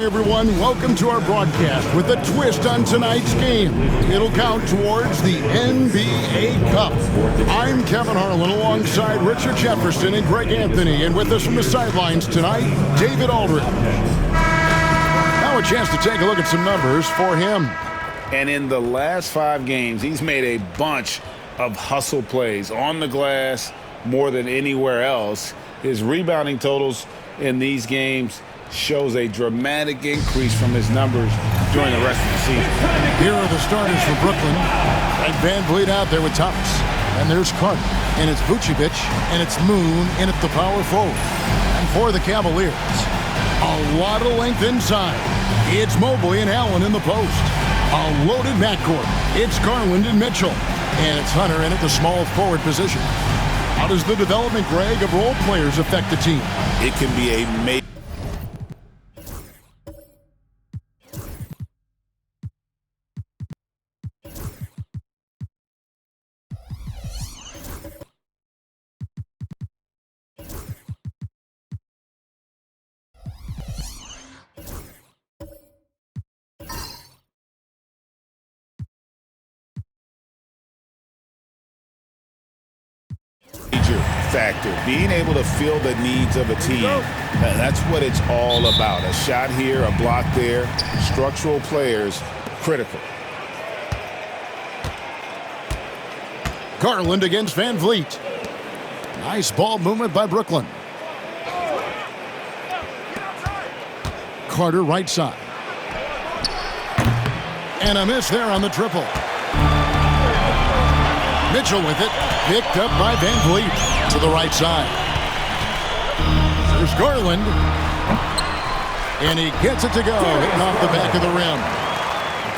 Everyone, welcome to our broadcast with a twist on tonight's game. It'll count towards the NBA Cup. I'm Kevin Harlan alongside Richard Jefferson and Greg Anthony, and with us from the sidelines tonight, David Aldridge. Now a chance to take a look at some numbers for him. And in the last 5 games, he's made a bunch of hustle plays on the glass more than anywhere else. His rebounding totals in these games shows a dramatic increase from his numbers during the rest of the season. Here are the starters for Brooklyn. And Van Vliet out there with Thomas. And there's Carter. And it's Vucevic. And it's Moon in at the power forward. And for the Cavaliers, a lot of length inside. It's Mobley and Allen in the post. A loaded backcourt. It's Garland and Mitchell. And it's Hunter in at the small forward position. How does the development, Greg, of role players affect the team? It can be a major factor. Being able to feel the needs of a team, that's what it's all about. A shot here, a block there, structural players, critical. Garland against Van Vliet. Nice ball movement by Brooklyn. Carter right side. And a miss there on the triple. Mitchell with it. Picked up by Van Vliet to the right side. There's Garland. And he gets it to go, hitting off the back of the rim.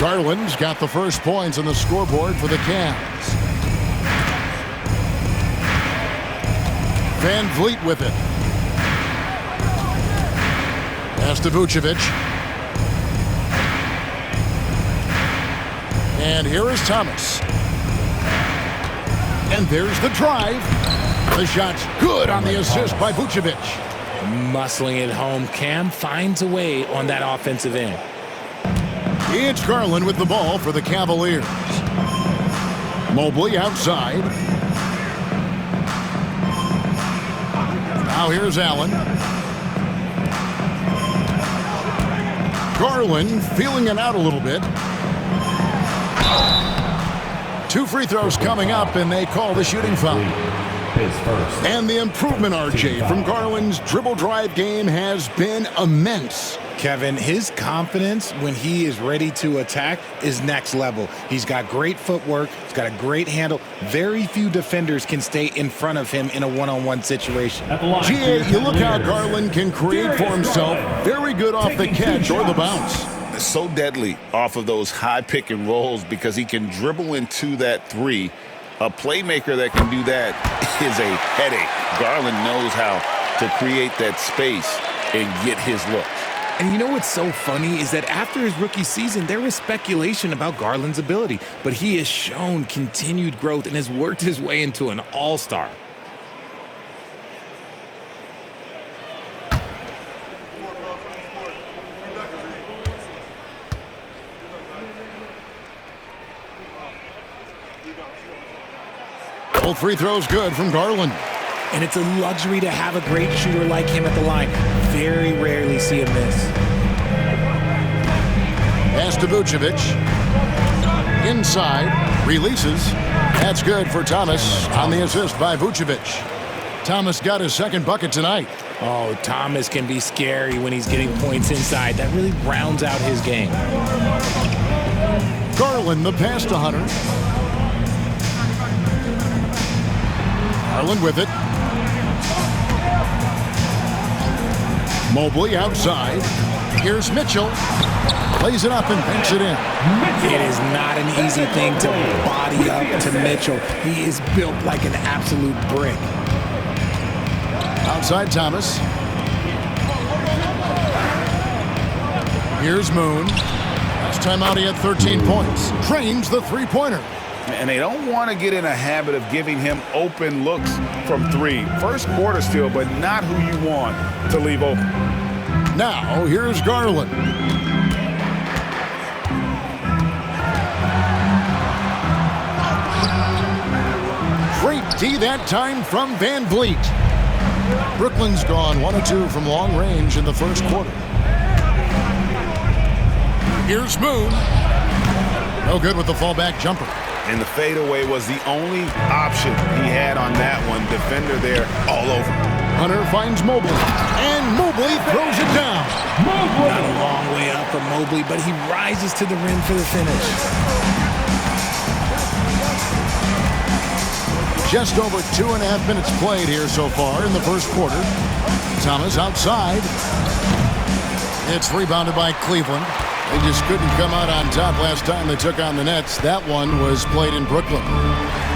Garland's got the first points on the scoreboard for the Cavs. Van Vliet with it. Pass to Vucevic. And here is Thomas. And there's the drive. The shot's good on the assist by Vucevic. Muscling it home. Cam finds a way on that offensive end. It's Garland with the ball for the Cavaliers. Mobley outside. Now here's Allen. Garland feeling it out a little bit. 2 free throws coming up, and they call the shooting foul. And the improvement, RJ, from Garland's dribble drive game has been immense. Kevin, his confidence when he is ready to attack is next level. He's got great footwork. He's got a great handle. Very few defenders can stay in front of him in a one-on-one situation. GA, you look how Garland can create for himself. Very good off the catch or the bounce. So deadly off of those high pick and rolls because he can dribble into that 3. A playmaker that can do that is a headache. Garland knows how to create that space and get his look. And you know what's so funny is that after his rookie season, there was speculation about Garland's ability, but he has shown continued growth and has worked his way into an all-star. Both free throws good from Garland. And it's a luxury to have a great shooter like him at the line. Very rarely see a miss. Pass to Vucevic. Inside. Releases. That's good for Thomas on the assist by Vucevic. Thomas got his second bucket tonight. Oh, Thomas can be scary when he's getting points inside. That really rounds out his game. Garland the pass to Hunter. Garland with it. Mobley outside. Here's Mitchell. Plays it up and banks it in. It is not an easy thing to body up to Mitchell. He is built like an absolute brick. Outside Thomas. Here's Moon. Last time out he had 13 points. Drains the three-pointer. And they don't want to get in a habit of giving him open looks from 3. First quarter still, but not who you want to leave open. Now, here's Garland. Great D that time from Van Vliet. Brooklyn's gone 1 of 2 from long range in the first quarter. Here's Moon. No good with the fallback jumper. And the fadeaway was the only option he had on that one. Defender there all over. Hunter finds Mobley, and Mobley throws it down. Not a long way up for Mobley, but he rises to the rim for the finish. Just over 2.5 minutes played here so far in the first quarter. Thomas outside. It's rebounded by Cleveland. They just couldn't come out on top last time they took on the Nets. That one was played in Brooklyn.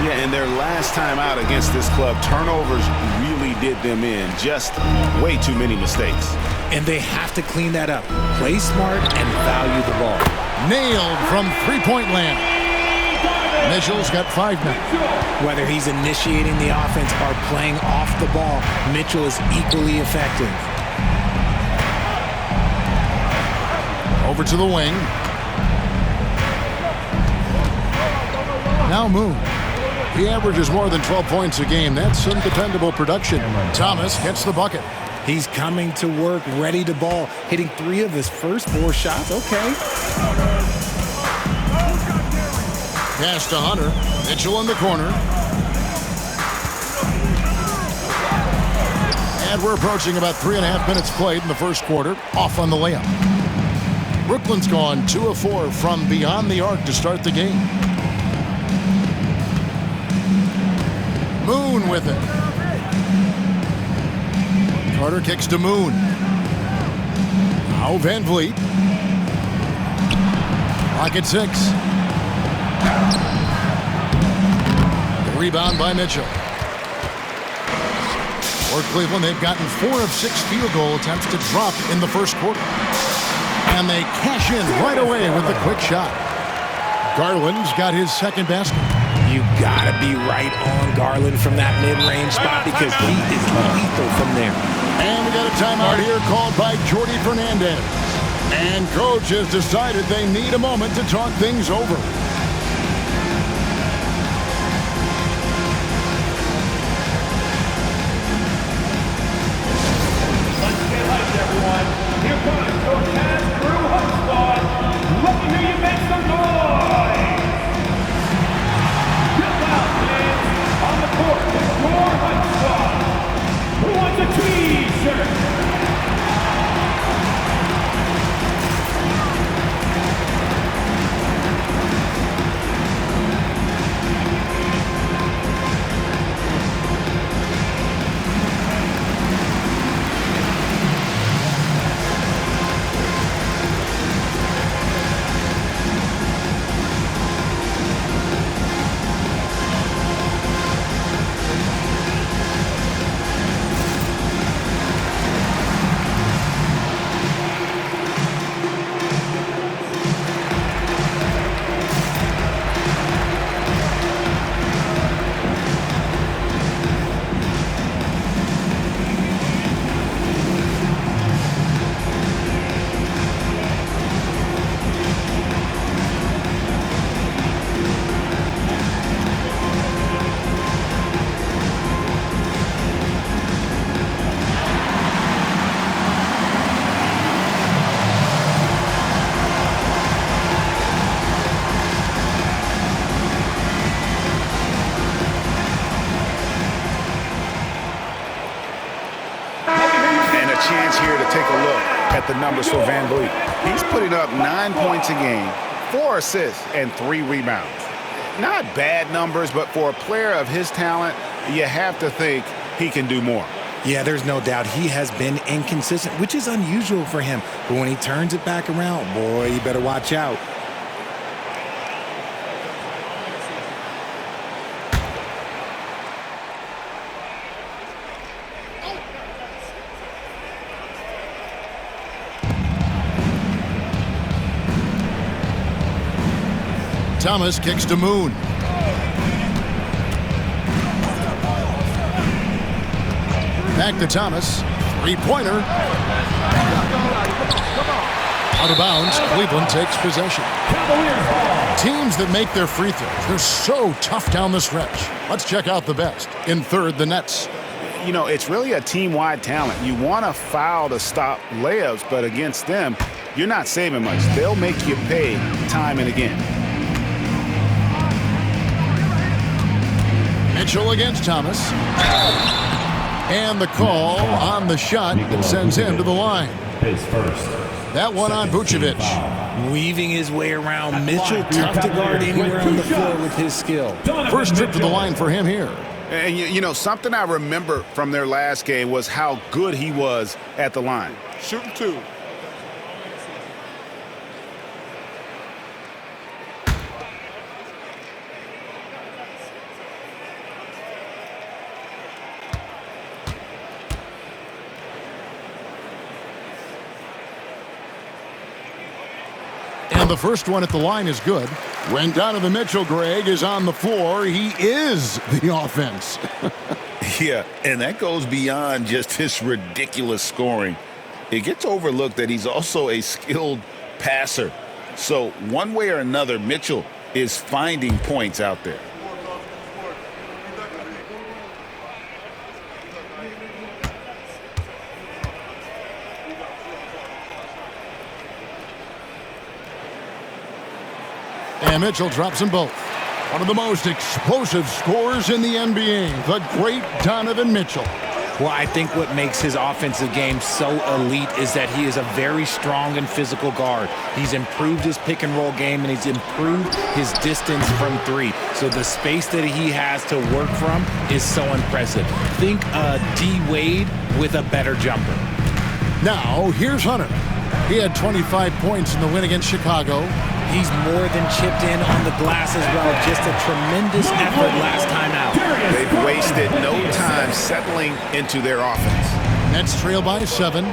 Yeah, and their last time out against this club, turnovers really did them in. Just way too many mistakes. And they have to clean that up. Play smart and value the ball. Nailed from three-point land. Mitchell's got 5 now. Whether he's initiating the offense or playing off the ball, Mitchell is equally effective. Over to the wing. Now Moon. He averages more than 12 points a game. That's some dependable production. Thomas gets the bucket. He's coming to work, ready to ball, hitting 3 of his first 4 shots. Okay. Pass to Hunter. Mitchell in the corner. And we're approaching about 3.5 minutes played in the first quarter. Off on the layup. Brooklyn's gone 2 of 4 from beyond the arc to start the game. Moon with it. Carter kicks to Moon. Now Van Vliet. Pocket 6. The rebound by Mitchell. For Cleveland, they've gotten 4 of 6 field goal attempts to drop in the first quarter. And they cash in right away with a quick shot. Garland's got his second basket. You gotta be right on Garland from that mid-range spot because he is lethal from there. And we got a timeout here called by Jordy Fernandez. And coach has decided they need a moment to talk things over. Let's get hyped, everyone. Here comes your Cavs crew hub squad. Let me hear you make some noise. Jump out, fans. On the court is your hub squad. Who wants a T-shirt? Chance here to take a look at the numbers for Van Vliet. He's putting up 9 points a game, 4 assists, and 3 rebounds. Not bad numbers, but for a player of his talent, you have to think he can do more. Yeah, there's no doubt he has been inconsistent, which is unusual for him. But when he turns it back around, boy, you better watch out. Thomas kicks to Moon. Back to Thomas. Three-pointer. Out of bounds. Cleveland takes possession. Teams that make their free throws, they're so tough down the stretch. Let's check out the best. In third, the Nets. You know, it's really a team-wide talent. You want to foul to stop layups, but against them, you're not saving much. They'll make you pay time and again. Mitchell against Thomas. And the call on the shot that sends him to the line. That one on Vucevic. Weaving his way around. Mitchell tough to guard anywhere on the floor with his skill. First trip to the line for him here. And, you know, something I remember from their last game was how good he was at the line. Shooting two. And the first one at the line is good. When Donovan Mitchell, Greg, is on the floor, he is the offense. Yeah, and that goes beyond just his ridiculous scoring. It gets overlooked that he's also a skilled passer. So one way or another, Mitchell is finding points out there. And Mitchell drops them both. One of the most explosive scorers in the NBA, the great Donovan Mitchell. Well, I think what makes his offensive game so elite is that he is a very strong and physical guard. He's improved his pick and roll game, and he's improved his distance from three. So the space that he has to work from is so impressive. Think D. Wade with a better jumper. Now, here's Hunter. He had 25 points in the win against Chicago. He's more than chipped in on the glass as well. Just a tremendous effort last time out. They've wasted no time settling into their offense. Nets trail by 7.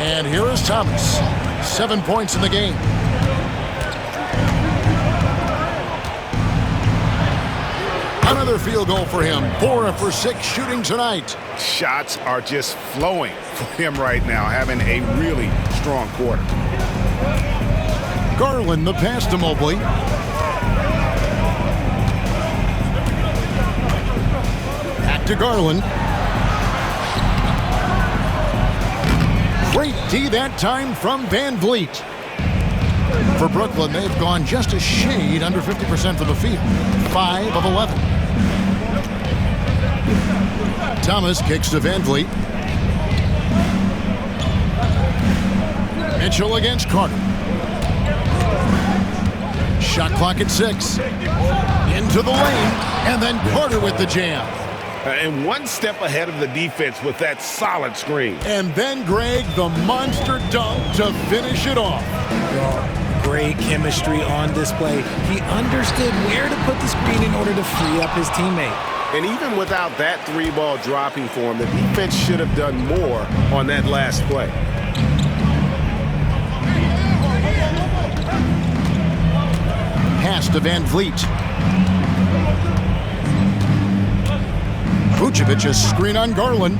And here is Thomas. 7 points in the game. Another field goal for him. 4 for 6 shooting tonight. Shots are just flowing for him right now, having a really strong quarter. Garland, the pass to Mobley. Back to Garland. Great D that time from Van Vliet. For Brooklyn, they've gone just a shade under 50% from the field. 5 of 11. Thomas kicks to Van Vliet. Mitchell against Carter. Shot clock at 6. Into the lane, and then Carter with the jam. And one step ahead of the defense with that solid screen. And then Greg, the monster dunk to finish it off. Great chemistry on display. He understood where to put the screen in order to free up his teammate. And even without that 3-ball dropping for him, the defense should have done more on that last play. Pass to Van Vliet. Vucevic's screen on Garland.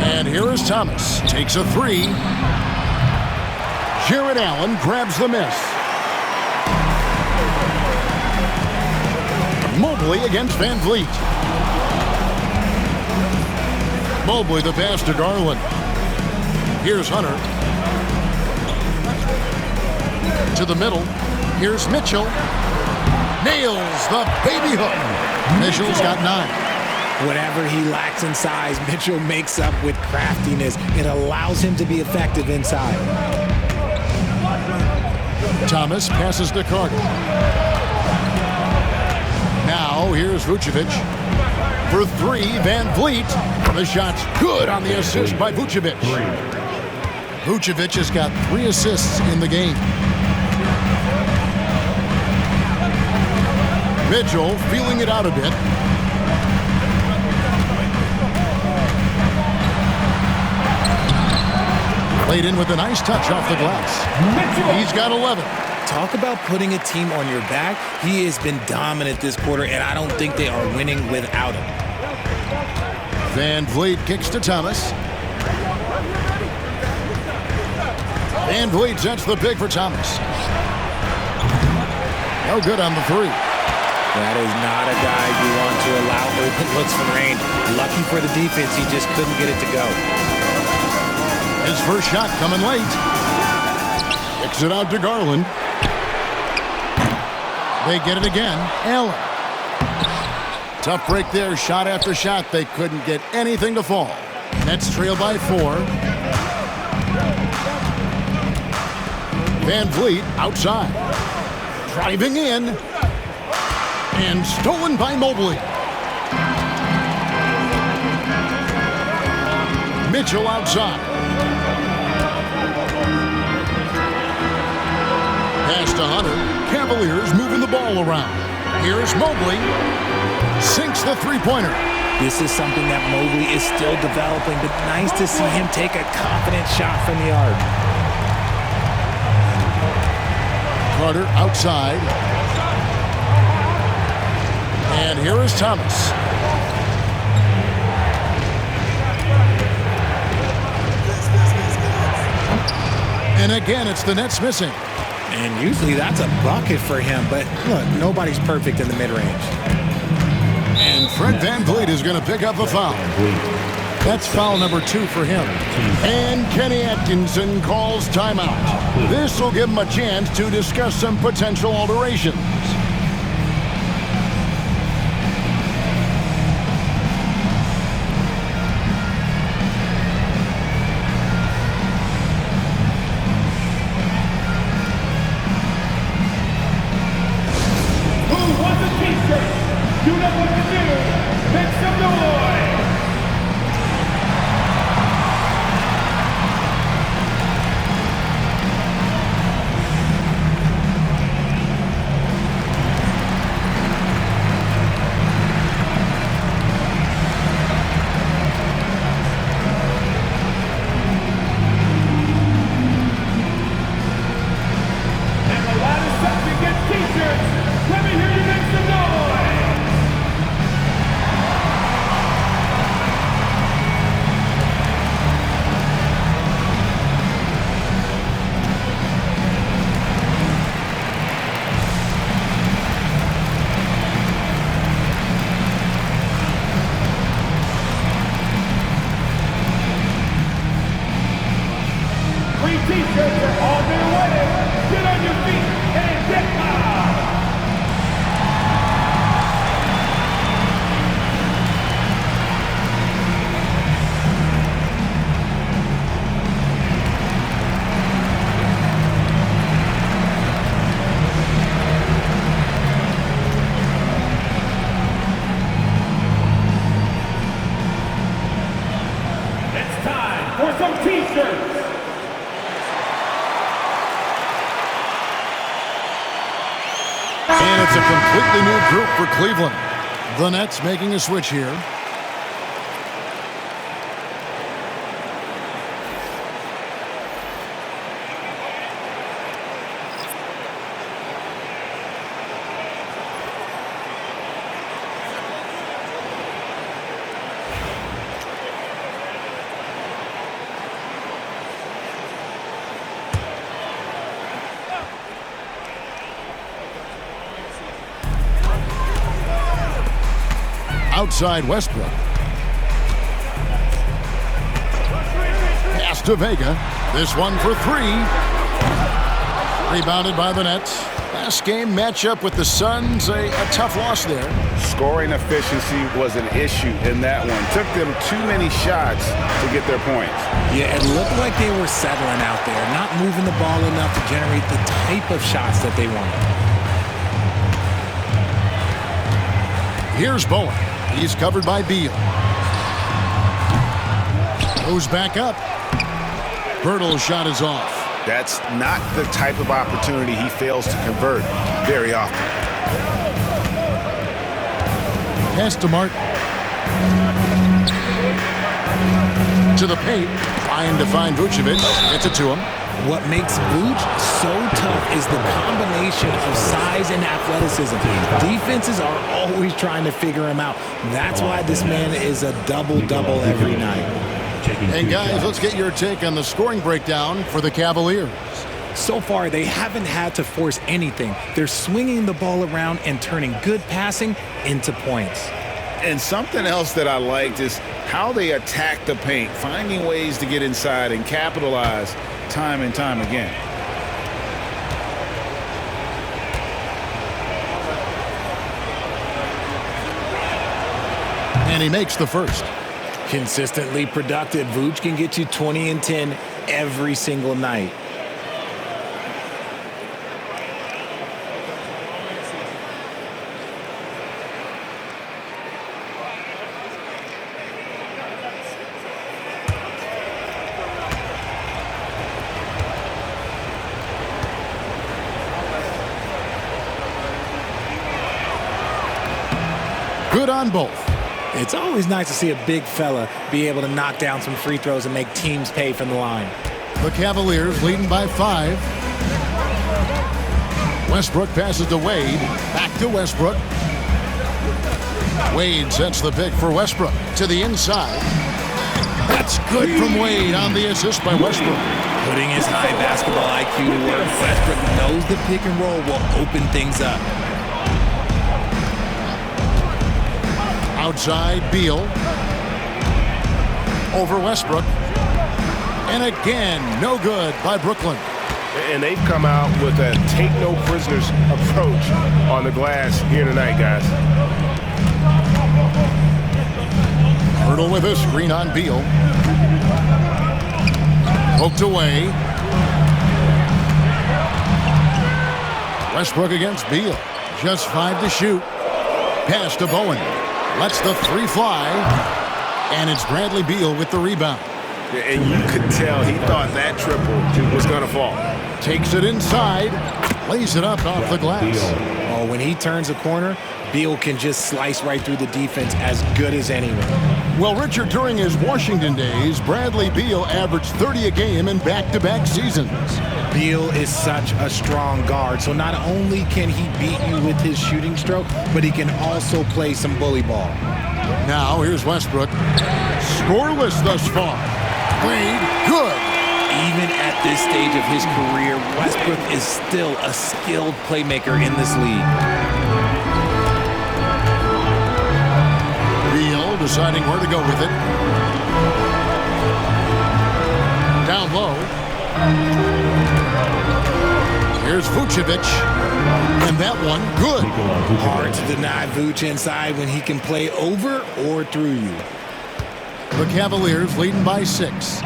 And here is Thomas. Takes a 3. Jared Allen grabs the miss. Mobley against Van Vliet. Mobley the pass to Garland. Here's Hunter. To the middle. Here's Mitchell. Nails the baby hook. Mitchell's got 9. Whatever he lacks in size, Mitchell makes up with craftiness. It allows him to be effective inside. Thomas passes to Carter. Now here's Vucevic. For 3, Van Vliet. The shot's good on the assist by Vucevic. Vucevic has got 3 assists in the game. Mitchell feeling it out a bit. Played in with a nice touch off the glass. He's got 11. Talk about putting a team on your back. He has been dominant this quarter, and I don't think they are winning without him. Van Vliet kicks to Thomas. Van Vliet sets the pick for Thomas. No good on the three. That is not a guy you want to allow open looks from range. Lucky for the defense, he just couldn't get it to go. His first shot coming late. Kicks it out to Garland. They get it again. Allen. Tough break there. Shot after shot. They couldn't get anything to fall. Nets trail by 4. Van Vliet outside. Driving in. And stolen by Mobley. Mitchell outside. Pass to Hunter. Cavaliers moving the ball around. Here's Mobley. Sinks the three-pointer. This is something that Mobley is still developing, but nice to see him take a confident shot from the arc. Carter outside. And here is Thomas. And again, it's the Nets missing. And usually that's a bucket for him, but look, nobody's perfect in the mid-range. And Fred Van Vliet is going to pick up a foul. That's foul number 2 for him. And Kenny Atkinson calls timeout. This will give him a chance to discuss some potential alterations. Who wants a t-shirt? You know what to do. Make some noise. And the ladder section gets t-shirts. Let me hear you make some noise. Free t-shirts are on their way. Get on your feet and get loud. It's time for some t-shirts. And it's a completely new group for Cleveland. The Nets making a switch here. Outside Westbrook. Pass to Vega. This one for 3. Rebounded by the Nets. Last game matchup with the Suns, a tough loss there. Scoring efficiency was an issue in that one. Took them too many shots to get their points. Yeah, it looked like they were settling out there, not moving the ball enough to generate the type of shots that they wanted. Here's Bowen. He's covered by Beal. Goes back up. Bertle's shot is off. That's not the type of opportunity he fails to convert very often. Pass to Martin. To the paint. Trying to find Vucevic. Gets it to him. What makes Vooch so tough is the combination of size and athleticism. Defenses are always trying to figure him out. That's why this man is a double-double every night. And guys, let's get your take on the scoring breakdown for the Cavaliers. So far, they haven't had to force anything. They're swinging the ball around and turning good passing into points. And something else that I liked is how they attack the paint, finding ways to get inside and capitalize time and time again. And he makes the first. Consistently productive, Vooch can get you 20 and 10 every single night. Good on both. It's always nice to see a big fella be able to knock down some free throws and make teams pay from the line. The Cavaliers leading by 5. Westbrook passes to Wade. Back to Westbrook. Wade sets the pick for Westbrook to the inside. That's good from Wade on the assist by Westbrook. Putting his high basketball IQ to work, Westbrook knows the pick and roll will open things up. Outside, Beal. Over Westbrook. And again, no good by Brooklyn. And they've come out with a take-no-prisoners approach on the glass here tonight, guys. Hurdle with a screen on Beal. Poked away. Westbrook against Beal. Just 5 to shoot. Pass to Bowen. Lets the 3 fly. And it's Bradley Beal with the rebound. And you could tell he thought that triple was going to fall. Takes it inside. Lays it up off the glass. Oh, when he turns a corner, Beal can just slice right through the defense as good as anyone. Well, Richard, during his Washington days, Bradley Beal averaged 30 a game in back-to-back seasons. Beal is such a strong guard, so not only can he beat you with his shooting stroke, but he can also play some bully ball. Now, here's Westbrook. Scoreless thus far. Wade, good. Even at this stage of his career, Westbrook is still a skilled playmaker in this league. Beal deciding where to go with it. Down low. Here's Vucevic. And that one, good. Hard to deny Vooch inside when he can play over or through you. The Cavaliers leading by 6.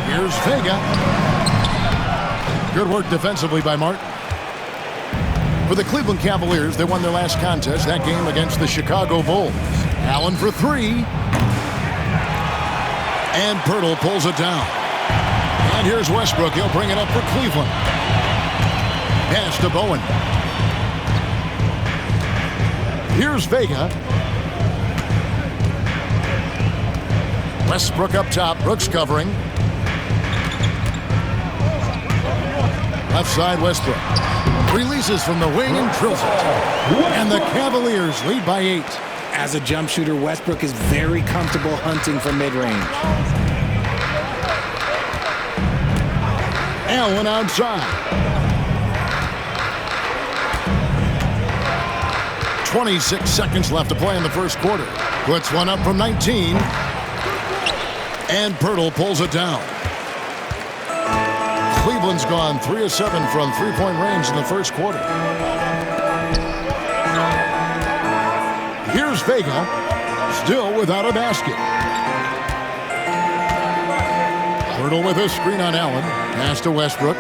Here's Vega. Good work defensively by Martin. For the Cleveland Cavaliers, they won their last contest, that game against the Chicago Bulls. Allen for 3. And Pirtle pulls it down. And here's Westbrook. He'll bring it up for Cleveland. Pass to Bowen. Here's Vega. Westbrook up top. Brooks covering. Left side, Westbrook. Releases from the wing and drills it. And the Cavaliers lead by 8. As a jump shooter, Westbrook is very comfortable hunting from mid-range. Allen outside. 26 seconds left to play in the first quarter. Puts one up from 19. And Pirtle pulls it down. Cleveland's gone 3 of 7 from three-point range in the first quarter. Here's Vega, still without a basket. Pirtle with a screen on Allen. Pass to Westbrook.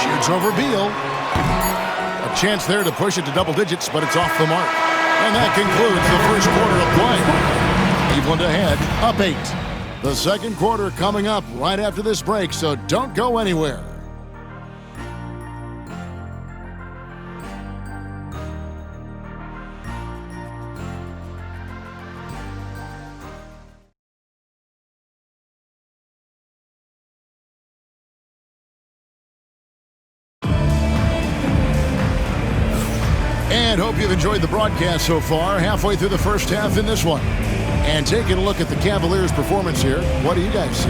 Shoots over Beal. A chance there to push it to double digits, but it's off the mark. And that concludes the first quarter of play. Cleveland ahead, up 8. The second quarter coming up right after this break, so don't go anywhere. And hope you've enjoyed the broadcast so far. Halfway through the first half in this one. And taking a look at the Cavaliers' performance here, what do you guys see?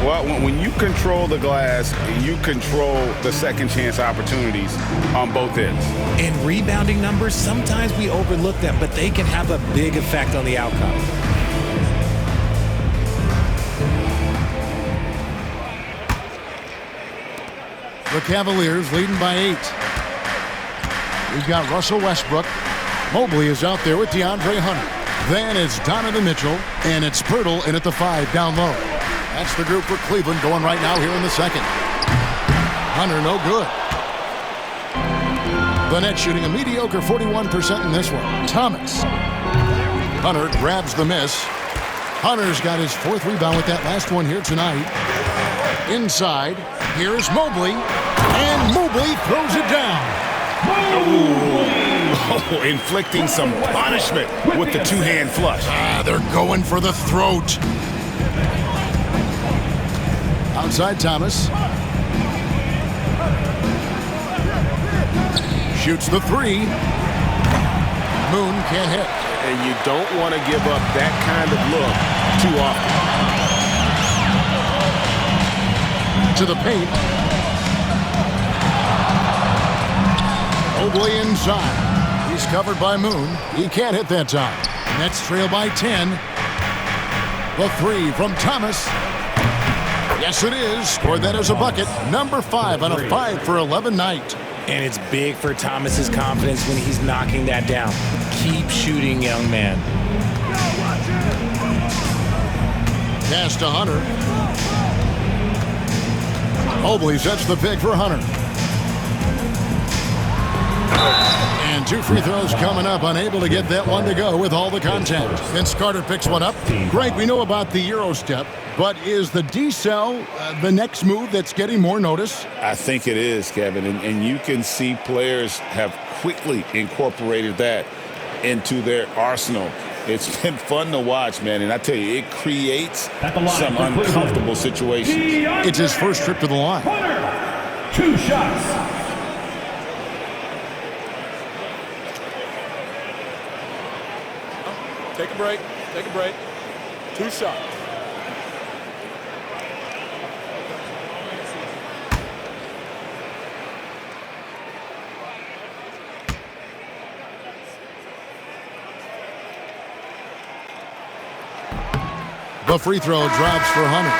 Well, when you control the glass, you control the second chance opportunities on both ends. In rebounding numbers, sometimes we overlook them, but they can have a big effect on the outcome. The Cavaliers leading by 8. We've got Russell Westbrook. Mobley is out there with DeAndre Hunter. Then it's Donovan Mitchell, and it's Pirtle in at the 5 down low. That's the group for Cleveland going right now here in the second. Hunter no good. The Nets shooting a mediocre 41% in this one. Thomas. Hunter grabs the miss. Hunter's got his 4th rebound with that last one here tonight. Inside, here's Mobley, and Mobley throws it down. Oh, inflicting some punishment with the two-hand flush. They're going for the throat. Outside Thomas. Shoots the 3. Moon can't hit. And you don't want to give up that kind of look too often. To the paint. Mobley inside. He's covered by Moon. He can't hit that time. Nets trail by 10. The 3 from Thomas. Yes, it is. Scored that as a bucket. Number 5 on a 5 for 11 night. And it's big for Thomas's confidence when he's knocking that down. Keep shooting, young man. Pass to Hunter. Mobley sets the pick for Hunter. And 2 free throws coming up. Unable to get that one to go with all the contact. Vince Carter picks one up. Greg, we know about the Euro step, but is the D-cell the next move that's getting more notice? I think it is, Kevin, and you can see players have quickly incorporated that into their arsenal. It's been fun to watch, man, and I tell you, it creates some uncomfortable situations. It's his first trip to the line. 2 shots. Take a break. Take a break. 2 shots. The free throw drops for Hunter.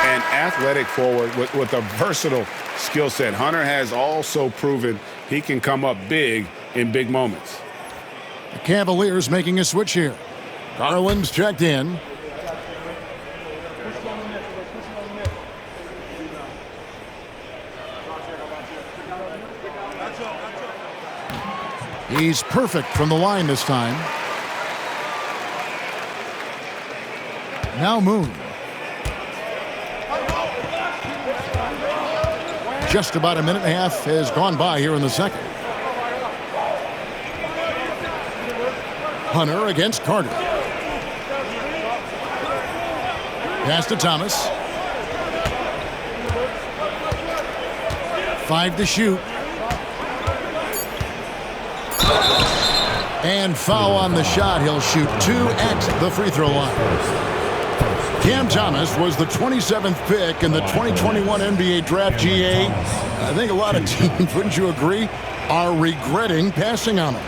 An athletic forward with a versatile skill set. Hunter has also proven he can come up big in big moments. The Cavaliers making a switch here. Garland's checked in. He's perfect from the line this time. Now Moon. Just about a minute and a half has gone by here in the second. Hunter against Carter. Pass to Thomas. 5 to shoot. And foul on the shot. He'll shoot 2 at the free throw line. Cam Thomas was the 27th pick in the 2021 NBA Draft. GA. I think a lot of teams, wouldn't you agree, are regretting passing on him.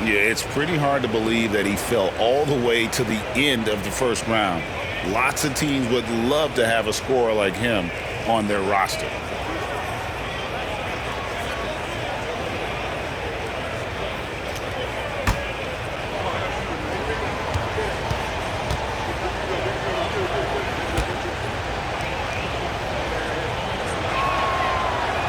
Yeah, it's pretty hard to believe that he fell all the way to the end of the first round. Lots of teams would love to have a scorer like him on their roster.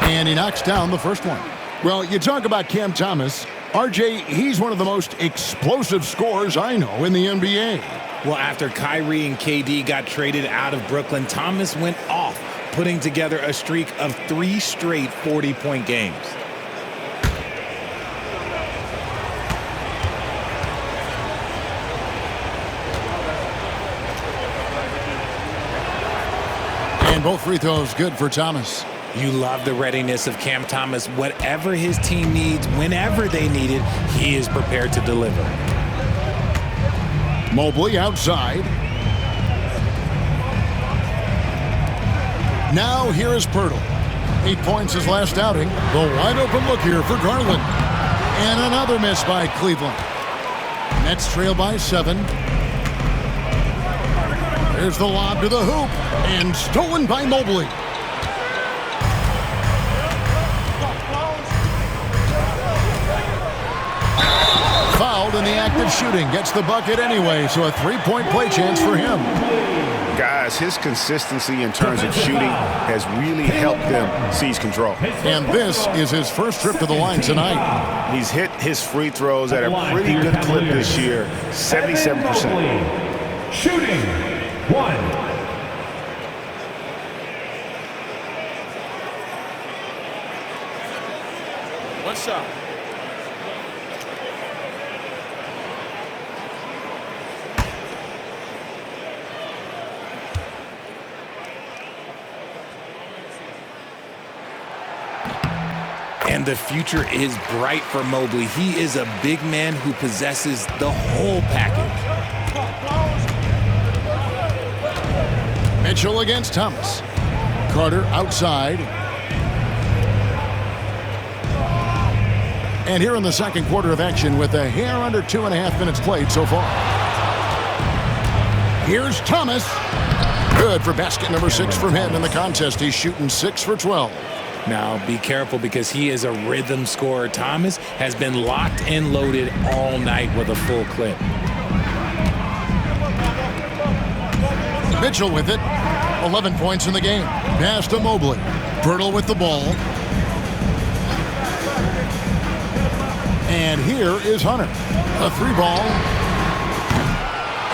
And he knocks down the first one. Well, you talk about Cam Thomas. RJ, he's one of the most explosive scorers I know in the NBA. Well, after Kyrie and KD got traded out of Brooklyn, Thomas went off, putting together a streak of 3 straight 40-point games. And both free throws good for Thomas. You love the readiness of Cam Thomas. Whatever his team needs, whenever they need it, he is prepared to deliver. Mobley outside. Now here is Pirtle. 8 points his last outing. The wide open look here for Garland. And another miss by Cleveland. Nets trail by 7. There's the lob to the hoop. And stolen by Mobley. Fouled in the act of shooting. Gets the bucket anyway, so a 3-point play chance for him. Guys, his consistency in terms of shooting has really helped them seize control. And this is his first trip to the line tonight. He's hit his free throws at a pretty good clip this year, 77%. Shooting, 1. One shot. And the future is bright for Mobley. He is a big man who possesses the whole package. Mitchell against Thomas. Carter outside. And here in the second quarter of action with a hair under 2.5 minutes played so far. Here's Thomas. Good for basket number 6 from him in the contest. He's shooting 6 for 12. Now, be careful because he is a rhythm scorer. Thomas has been locked and loaded all night with a full clip. Mitchell with it. 11 points in the game. Pass to Mobley. Pirtle with the ball. And here is Hunter. A 3-ball.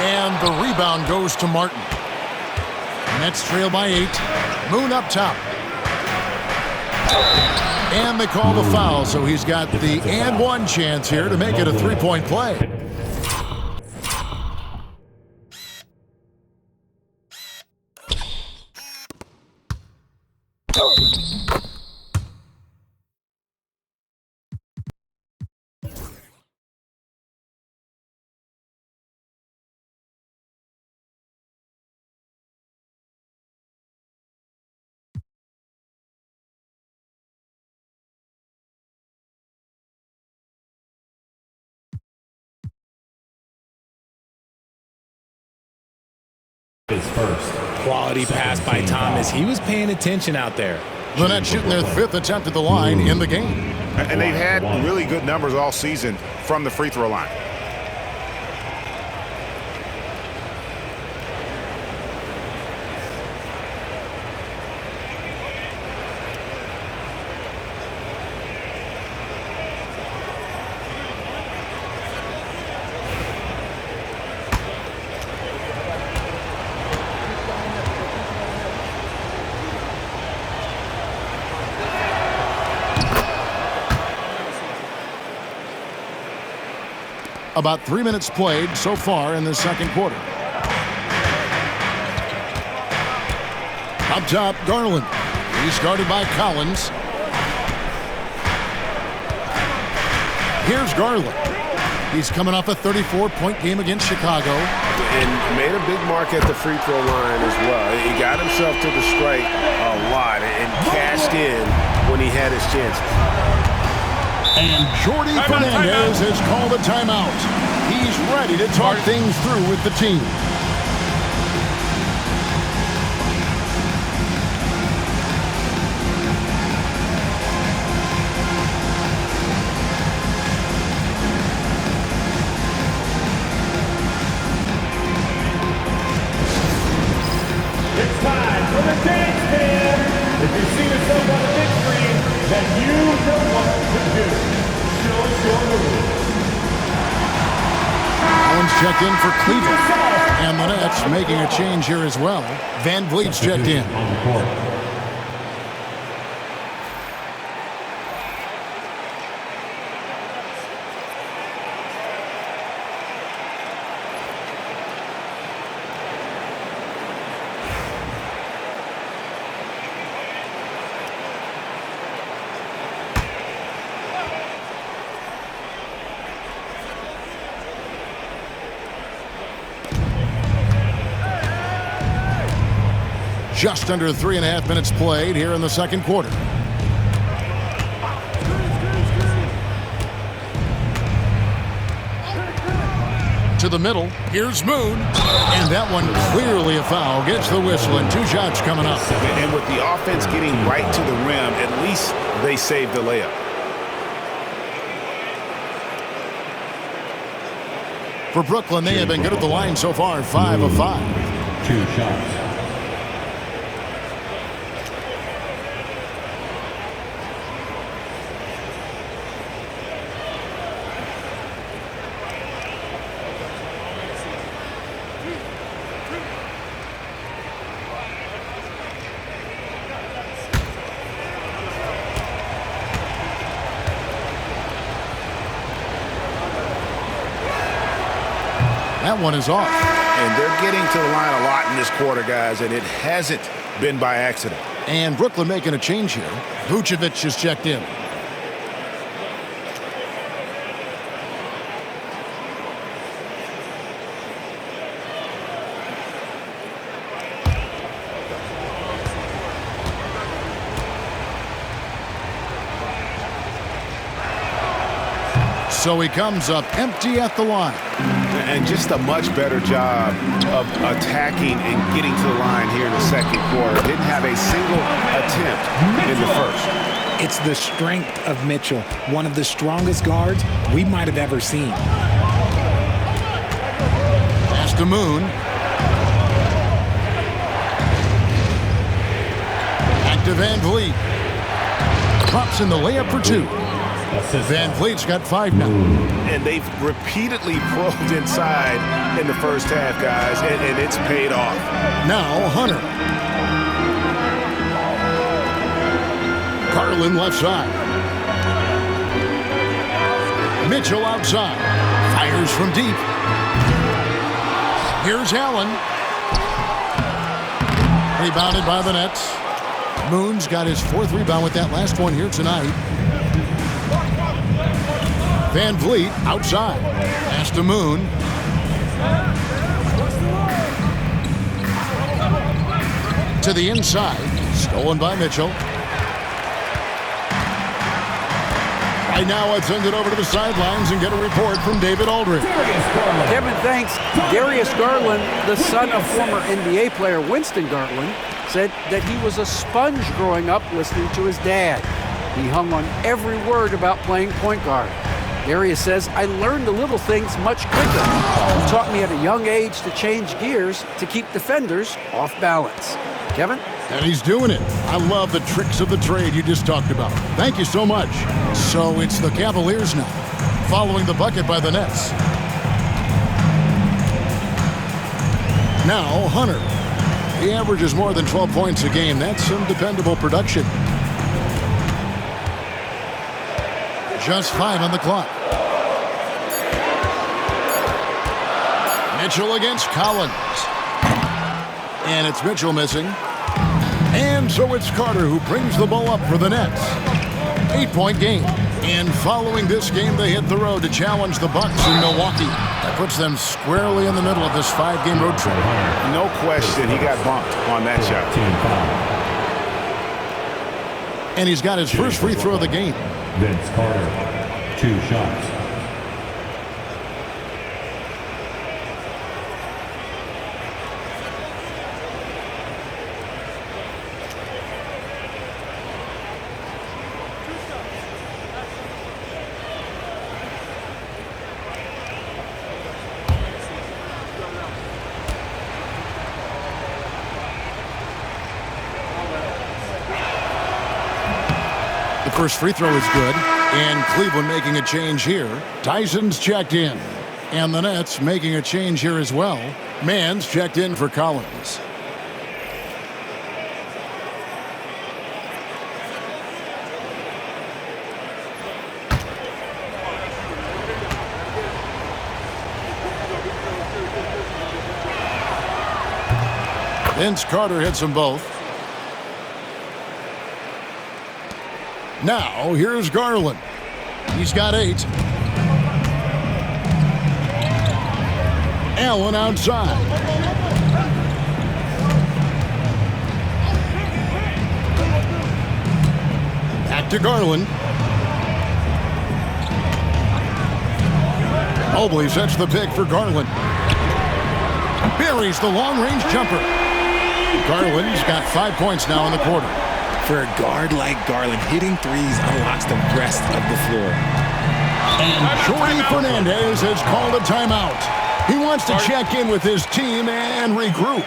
And the rebound goes to Martin. Nets trail by 8. Moon up top. And they call the foul, so he's got the and one chance here to make it a 3-point play. Quality pass by Thomas. He was paying attention out there. The Nets shooting their 5th attempt at the line in the game. And they've had really good numbers all season from the free throw line. About 3 minutes played so far in the second quarter. Up top, Garland. He's guarded by Collins. Here's Garland. He's coming off a 34-point game against Chicago. And made a big mark at the free throw line as well. He got himself to the strike a lot and cashed in when he had his chances. And Jordi Fernandez has called a timeout. He's ready to talk things through with the team. It's time for the dance cam. If you see yourself on the big screen, then you know what to do. Show us your move. Collins checked in for Cleveland. And the Nets making a change here as well. Van Vliet's checked in. Just under 3.5 minutes played here in the second quarter. To the middle. Here's Moon. And that one clearly a foul. Gets the whistle and 2 shots coming up. And with the offense getting right to the rim, at least they saved the layup. For Brooklyn, they have been good at the line so far, 5 of 5. 2 shots. That one is off. And they're getting to the line a lot in this quarter, guys, and it hasn't been by accident. And Brooklyn making a change here. Vucevic is checked in. So he comes up empty at the line. And just a much better job of attacking and getting to the line here in the second quarter. Didn't have a single attempt in the first. It's the strength of Mitchell, one of the strongest guards we might have ever seen. Pass to Moon. Back to Van Vliet. Drops in the layup for 2. Van Vliet's got 5 now. And they've repeatedly probed inside in the first half, guys, and it's paid off. Now Hunter. Garland left side. Mitchell outside. Fires from deep. Here's Allen. Rebounded by the Nets. Moon's got his 4th rebound with that last one here tonight. Van Vliet outside. Pass to Moon. To the inside. Stolen by Mitchell. Right now, let's send it over to the sidelines and get a report from David Aldridge. Kevin, thanks. Darius Garland, the son of former NBA player Winston Garland, said that he was a sponge growing up listening to his dad. He hung on every word about playing point guard. Darius says, I learned the little things much quicker. He taught me at a young age to change gears to keep defenders off balance. Kevin? And he's doing it. I love the tricks of the trade you just talked about. Thank you so much. So it's the Cavaliers now, following the bucket by the Nets. Now Hunter. He averages more than 12 points a game. That's some dependable production. Just 5 on the clock. Mitchell against Collins. And it's Mitchell missing. And so it's Carter who brings the ball up for the Nets. 8-point game. And following this game, they hit the road to challenge the Bucks in Milwaukee. That puts them squarely in the middle of this 5-game road trip. No question, he got bumped on that shot. And he's got his first free throw of the game. Vince Carter, 2 shots. The first free throw is good. And Cleveland making a change here. Tyson's checked in. And the Nets making a change here as well. Mann's checked in for Collins. Vince Carter hits them both. Now, here's Garland. He's got 8. Allen outside. Back to Garland. Mobley sets the pick for Garland. Buries the long-range jumper. Garland's got 5 points now in the quarter. For a guard like Garland, hitting threes unlocks the rest of the floor. And Jordy Fernandez has called a timeout. He wants to check in with his team and regroup.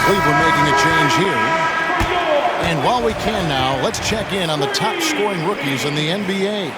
Cleveland making a change here. And while we can now, let's check in on the top scoring rookies in the NBA.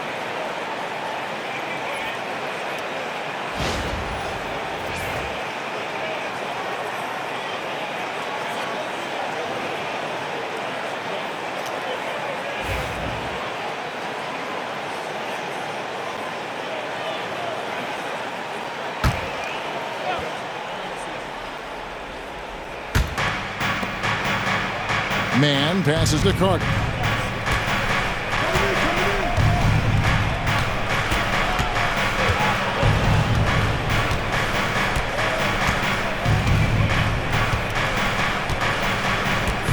Man passes to Carter.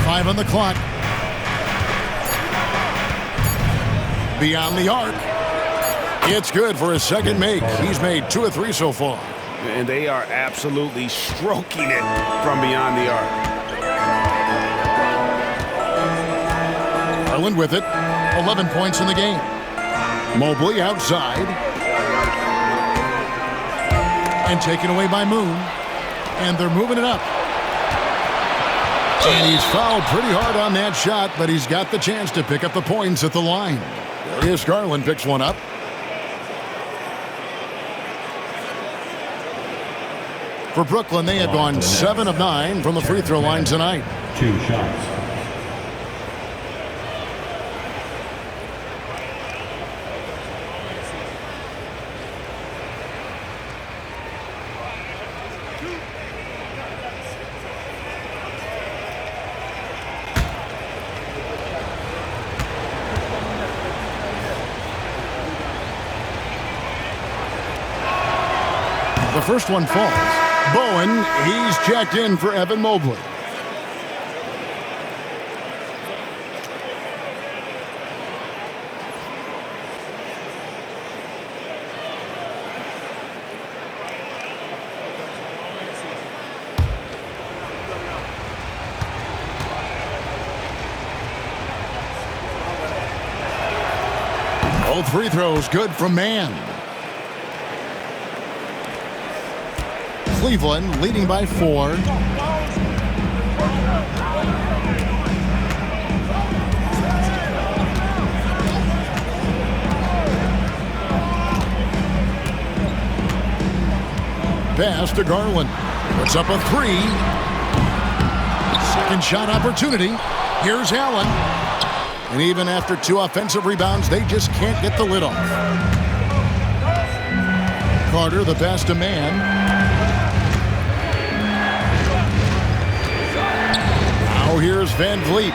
Five on the clock. Beyond the arc. It's good for his second make. He's made 2 of 3 so far. And they are absolutely stroking it from beyond the arc. Garland with it. 11 points in the game. Mobley outside. And taken away by Moon. And they're moving it up. And he's fouled pretty hard on that shot, but he's got the chance to pick up the points at the line. Darius Garland picks one up. For Brooklyn, they had gone 7 of 9 from the free throw line tonight. 2 shots. The first one falls. Bowen, he's checked in for Evan Mobley. Both free throws good from Man. Cleveland leading by 4. Pass to Garland. Puts up a 3. Second shot opportunity. Here's Allen. And even after 2 offensive rebounds, they just can't get the lid off. Carter, the pass to Man. Now here's Van Vliet.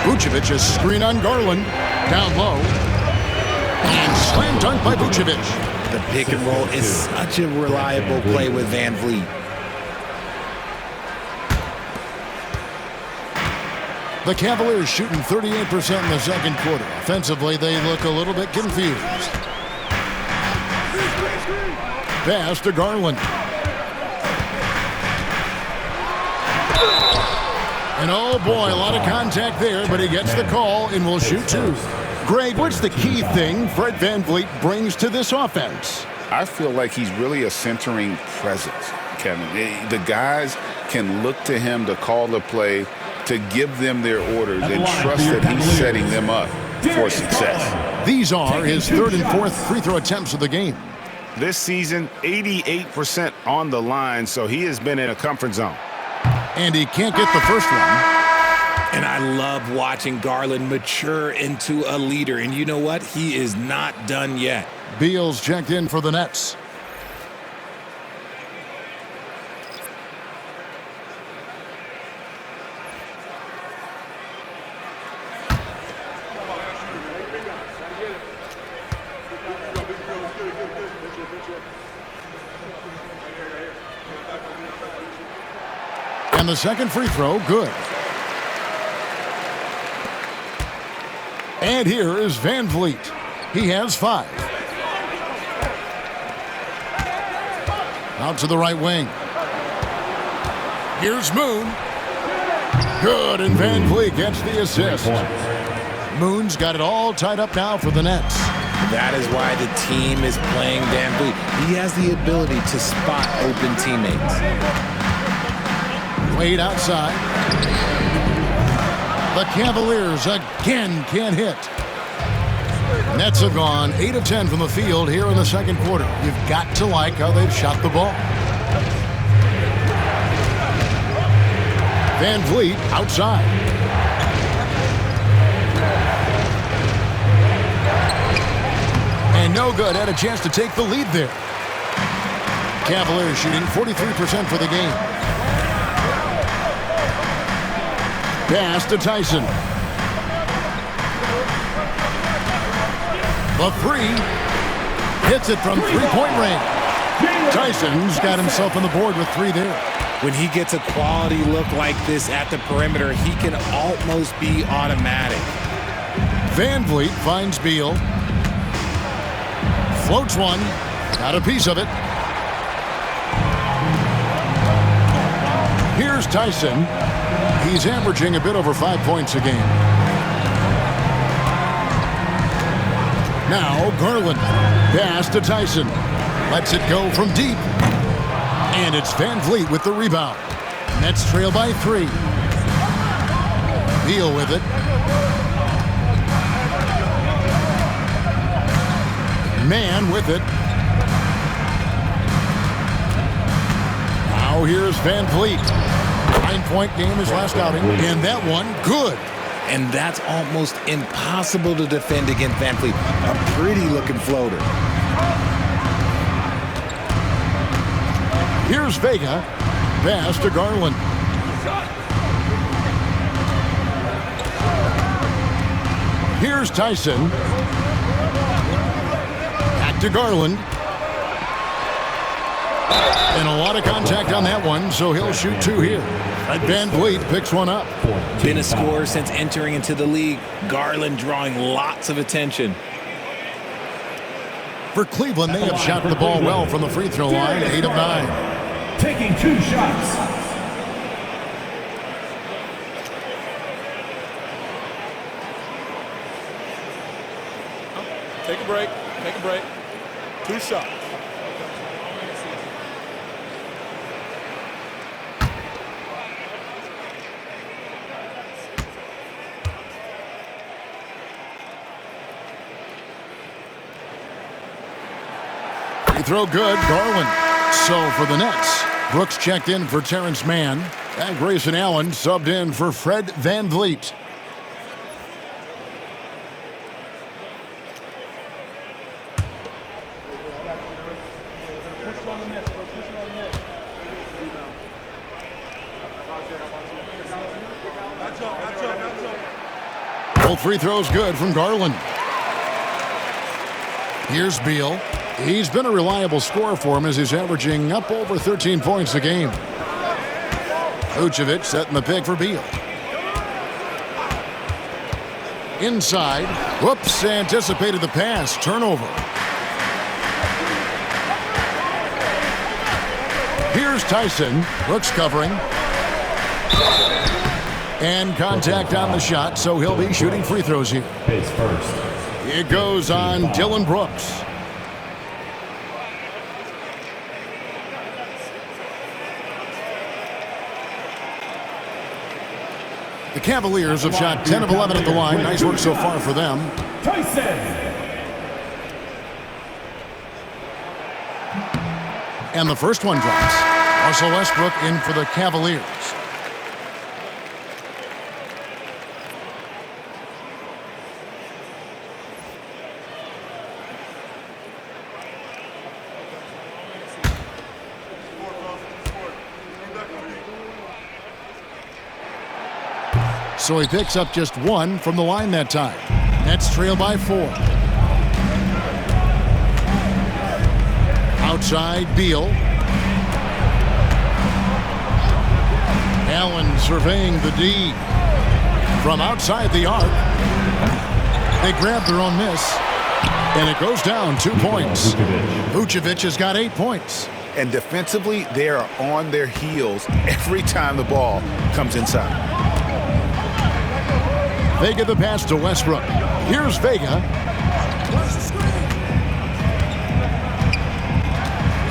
Vucevic is screen on Garland. Down low. And slam dunk by Vucevic. The pick and roll is such a reliable play with Van Vliet. The Cavaliers shooting 38% in the second quarter. Offensively, they look a little bit confused. Pass to Garland. And oh boy, a lot of contact there, but he gets the call and will shoot 2. Greg, what's the key thing Fred VanVleet brings to this offense? I feel like he's really a centering presence, Kevin. The guys can look to him to call the play, to give them their orders, and trust that he's setting them up for success. These are his 3rd and 4th free throw attempts of the game. This season, 88% on the line, so he has been in a comfort zone. And he can't get the first one. And I love watching Garland mature into a leader. And you know what? He is not done yet. Beal's checked in for the Nets. And the second free throw, good. And here is Van Vliet. He has 5. Out to the right wing. Here's Moon. Good, and Van Vliet gets the assist. Moon's got it all tied up now for the Nets. That is why the team is playing Van Vliet. He has the ability to spot open teammates. Wade outside. The Cavaliers again can't hit. Nets have gone 8 of 10 from the field here in the second quarter. You've got to like how they've shot the ball. Van Vliet outside. And no good. Had a chance to take the lead there. Cavaliers shooting 43% for the game. Pass to Tyson. The 3 hits it from three-point range. Tyson's got himself on the board with 3 there. When he gets a quality look like this at the perimeter, he can almost be automatic. Van Vliet finds Beal. Floats one. Got a piece of it. Here's Tyson. He's averaging a bit over 5 points a game. Now Garland. Pass to Tyson. Lets it go from deep. And it's Van Vliet with the rebound. Nets trail by 3. Beal with it. Man with it. Now here's Van Vliet. 9-point game his last outing. And that one, good. And that's almost impossible to defend against Van Vliet. A pretty looking floater. Here's Vega. Pass to Garland. Here's Tyson. Back to Garland. And a lot of contact on that one, so he'll shoot 2 here. Van Vliet picks one up. Been a scorer since entering into the league. Garland drawing lots of attention. For Cleveland, they have shot the ball well from the free throw line, 8 of 9. Taking 2 shots. Take a break. Take a break. 2 shots. Free throw good, Garland. So for the Nets, Brooks checked in for Terrence Mann. And Grayson Allen subbed in for Fred Van Vliet. Both free throws good from Garland. Here's Beal. He's been a reliable scorer for him as he's averaging up over 13 points a game. Vucevic setting the pick for Beal. Inside. Whoops, anticipated the pass. Turnover. Here's Tyson. Brooks covering. And contact on the shot, so he'll be shooting free throws here. His first. It goes on Dillon Brooks. The Cavaliers have shot 10 of 11 at the line. Nice work so far for them. Tyson. And the first one drops. Russell Westbrook in for the Cavaliers. so he picks up just 1 from the line that time. Nets trail by 4. Outside, Beal. Allen surveying the D. From outside the arc. They grab their own miss. And it goes down 2 points. Vucevic has got 8 points. And defensively, they are on their heels every time the ball comes inside. Vega the pass to Westbrook. Here's Vega.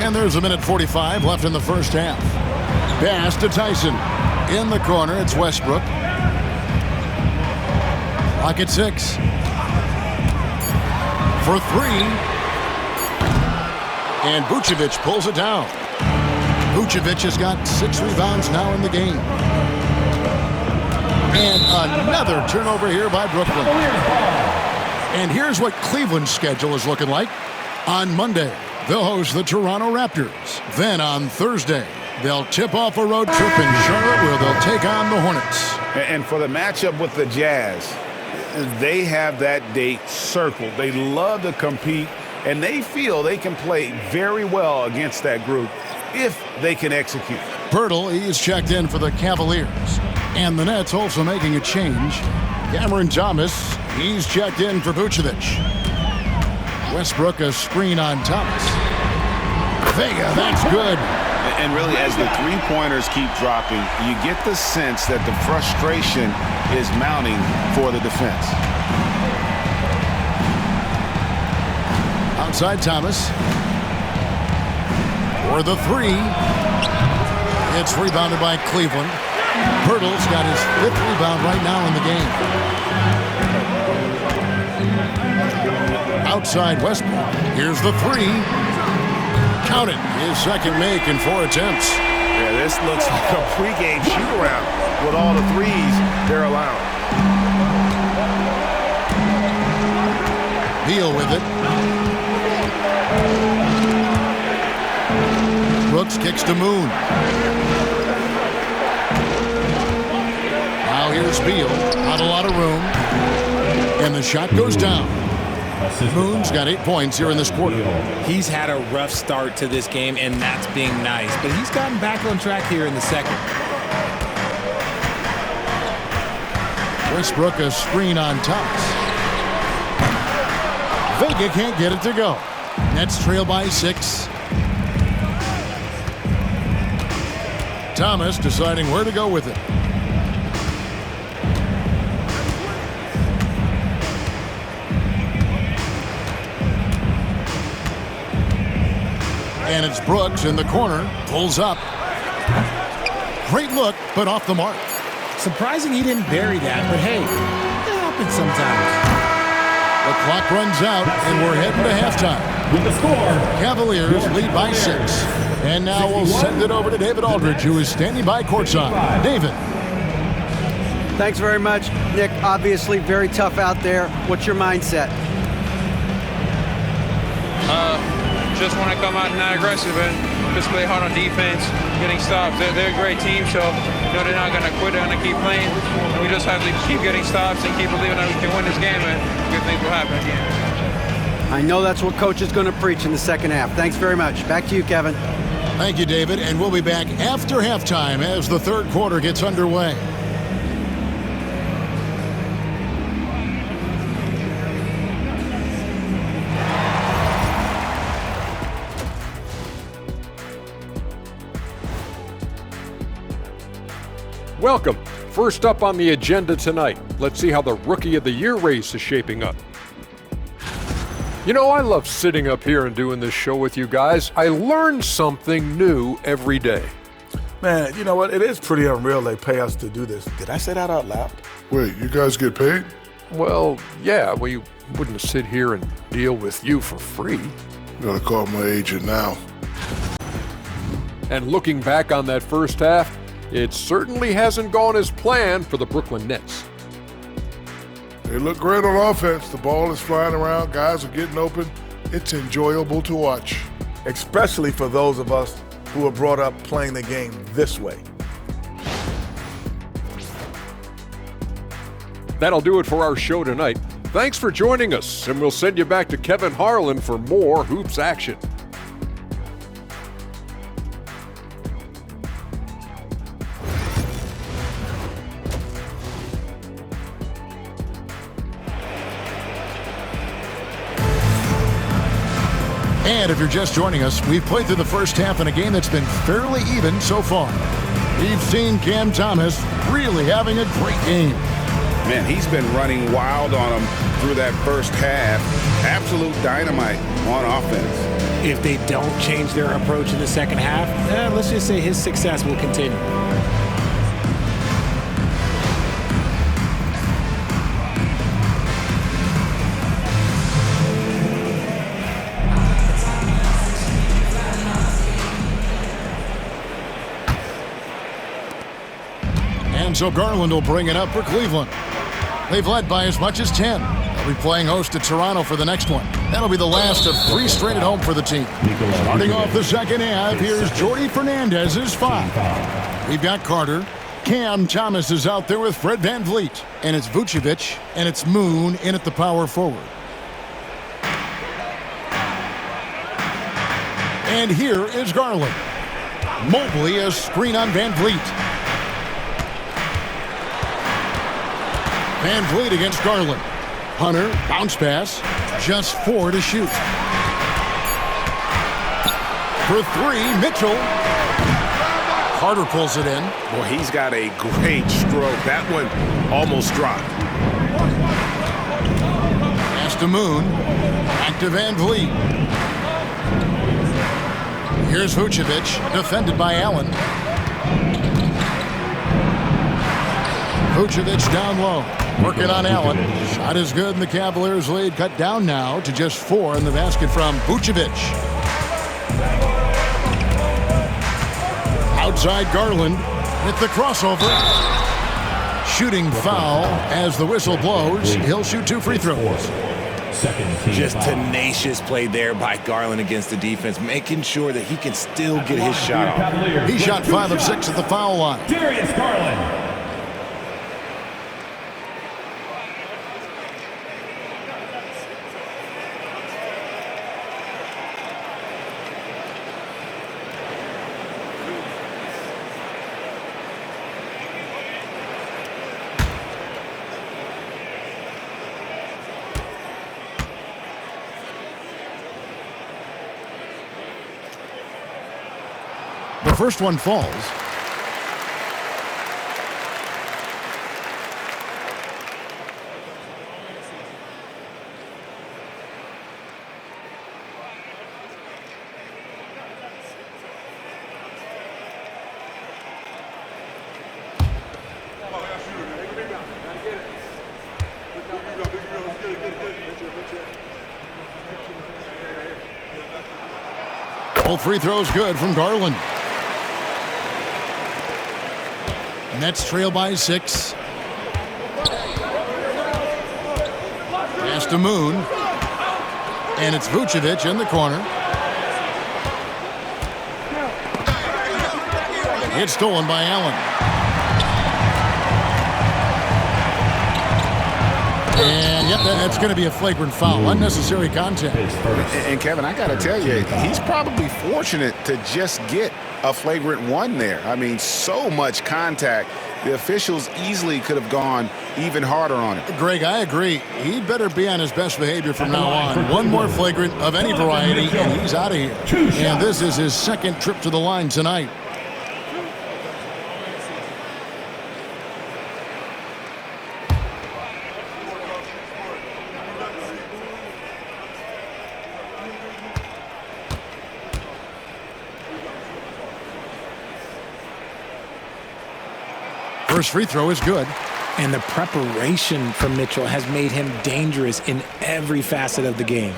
And there's 1:45 left in the first half. Pass to Tyson. In the corner, it's Westbrook. Clock at 6. For 3. And Vucevic pulls it down. Vucevic has got 6 rebounds now in the game. And another turnover here by Brooklyn. And here's what Cleveland's schedule is looking like. On Monday, they'll host the Toronto Raptors. Then on Thursday, they'll tip off a road trip in Charlotte where they'll take on the Hornets. And for the matchup with the Jazz, they have that date circled. They love to compete, and they feel they can play very well against that group if they can execute. Pirtle, he's checked in for the Cavaliers. And the Nets also making a change. Cameron Thomas, he's checked in for Vucevic. Westbrook a screen on Thomas. Vega, that's good. And really, as the three-pointers keep dropping, you get the sense that the frustration is mounting for the defense. Outside Thomas. For the 3. It's rebounded by Cleveland. Pirtle's got his 5th rebound right now in the game. Outside Westbrook. Here's the 3. Count it. His second make in 4 attempts. Yeah, this looks like a pregame shoot-around with all the threes they're allowing. Beal with it. Brooks kicks to Moon. Now here's Beal. Not a lot of room. And the shot goes down. Moon's got 8 points here in this quarter. He's had a rough start to this game, and that's being nice. But he's gotten back on track here in the second. Westbrook a screen on Thomas. Vega can't get it to go. Nets trail by 6. Thomas deciding where to go with it. And it's Brooks in the corner. Pulls up. Great look, but off the mark. Surprising he didn't bury that, but hey, it happens sometimes. The clock runs out, and we're heading to halftime. With the score, Cavaliers lead by 6. And now we'll send it over to David Aldridge, who is standing by courtside. David. Thanks very much, Nick. Obviously very tough out there. What's your mindset? Just want to come out and not aggressive and just play hard on defense, getting stops. They're a great team, so they're not going to quit. They're going to keep playing. And we just have to keep getting stops and keep believing that we can win this game, and good things will happen again. I know that's what Coach is going to preach in the second half. Thanks very much. Back to you, Kevin. Thank you, David. And we'll be back after halftime as the third quarter gets underway. Welcome. First up on the agenda tonight, let's see how the Rookie of the Year race is shaping up. You know, I love sitting up here and doing this show with you guys. I learn something new every day. Man, you know what? It is pretty unreal they pay us to do this. Did I say that out loud? Wait, you guys get paid? Well, yeah, we wouldn't sit here and deal with you for free. Gotta call my agent now. And looking back on that first half, it certainly hasn't gone as planned for the Brooklyn Nets. They look great on offense. The ball is flying around. Guys are getting open. It's enjoyable to watch. Especially for those of us who were brought up playing the game this way. That'll do it for our show tonight. Thanks for joining us, and we'll send you back to Kevin Harlan for more hoops action. And if you're just joining us, we've played through the first half in a game that's been fairly even so far. We've seen Cam Thomas really having a great game. Man, he's been running wild on him through that first half. Absolute dynamite on offense. If they don't change their approach in the second half, let's just say his success will continue. And so Garland will bring it up for Cleveland. They've led by as much as 10. They'll be playing host to Toronto for the next one. That'll be the last of 3 straight at home for the team. Starting off the second half, here's Jordy Fernandez's 5. We've got Carter. Cam Thomas is out there with Fred VanVleet. And it's Vucevic, and it's Moon in at the power forward. And here is Garland. Mobley, a screen on VanVleet. VanVleet against Garland. Hunter, bounce pass, just 4 to shoot. For 3, Mitchell. Carter pulls it in. Boy, he's got a great stroke. That one almost dropped. Pass to Moon. Back to VanVleet. Here's Vucevic, defended by Allen. Vucevic down low. Working on Allen. Shot is good, and the Cavaliers lead cut down now to just 4 in the basket from Vucevic. Outside Garland with the crossover. Shooting foul as the whistle blows. He'll shoot 2 free throws. Just tenacious play there by Garland against the defense, making sure that he can still get his shot off. He shot 5 of 6 at the foul line. Darius Garland. The first one falls. Both free throws good from Garland. Nets trail by 6. Pass to Moon. And it's Vucevic in the corner. It's stolen by Allen. And yep, that's going to be a flagrant foul. Unnecessary contact. And Kevin, I got to tell you, he's probably fortunate to just get a flagrant 1 there. I mean, so much contact. The officials easily could have gone even harder on it. Greg, I agree. He'd better be on his best behavior from now on. One more flagrant of any variety, and he's out of here. And this is his second trip to the line tonight. First free throw is good. And the preparation from Mitchell has made him dangerous in every facet of the game.